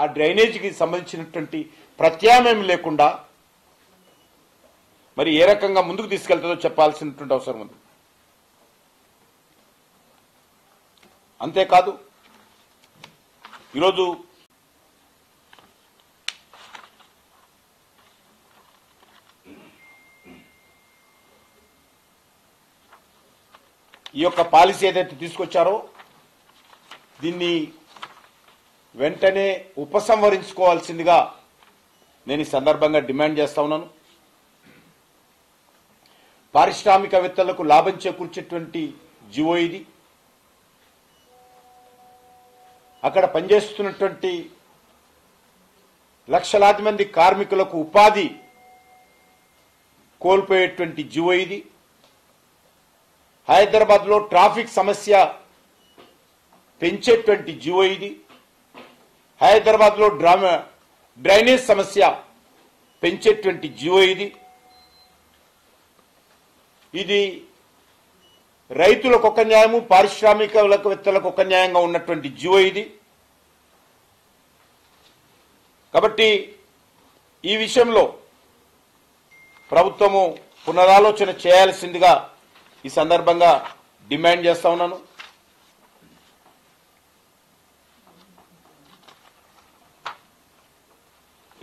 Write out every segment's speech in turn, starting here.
ఆ డ్రైనేజీకి సంబంధించినటువంటి ప్రత్యామ్నాయం లేకుండా మరి ఏ రకంగా ముందుకు తీసుకెళ్తుందో చెప్పాల్సినటువంటి అవసరం ఉంది. అంతేకాదు ఈరోజు ఈ యొక్క పాలసీ ఏదైతే తీసుకొచ్చారో దీన్ని వెంటనే ఉపసంహరించుకోవాల్సిందిగా నేను ఈ సందర్భంగా డిమాండ్ చేస్తా ఉన్నాను. పారిశ్రామికవేత్తలకు లాభం చేకూర్చేటువంటి జీవో ఇది. అక్కడ పనిచేస్తున్నటువంటి లక్షలాది మంది కార్మికులకు ఉపాధి కోల్పోయేటువంటి జీవో ఇది. హైదరాబాద్లో ట్రాఫిక్ సమస్య పెంచేటువంటి జీవో ఇది. హైదరాబాద్లో డ్రైనేజ్ సమస్య పెంచేటువంటి జీవో ఇది. ఇది రైతులకు ఒక న్యాయము, పారిశ్రామికవేత్తలకు ఒక న్యాయంగా ఉన్నటువంటి జీవో ఇది. కాబట్టి ఈ విషయంలో ప్రభుత్వము పునరాలోచన చేయాల్సిందిగా ఈ సందర్భంగా డిమాండ్ చేస్తా ఉన్నాను.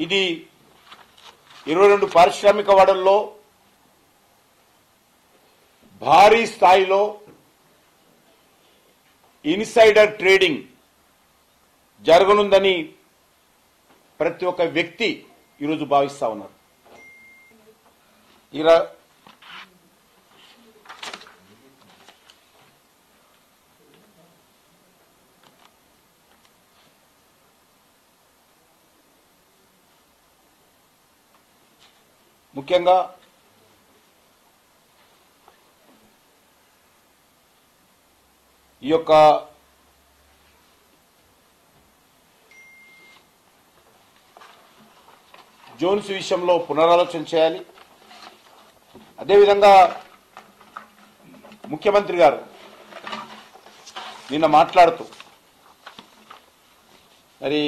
ఇది 22 పారిశ్రామిక వాడల్లో భారీ స్థాయిలో ఇన్సైడర్ ట్రేడింగ్ జరగనుందని ప్రతి ఒక్క వ్యక్తి ఈరోజు భావిస్తా ఉన్నారు. ముఖ్యంగా ఈ యొక్క జోన్స్ విషయంలో పునరాలోచన చేయాలి. అదేవిధంగా ముఖ్యమంత్రి గారు నిన్న మాట్లాడుతూ మరి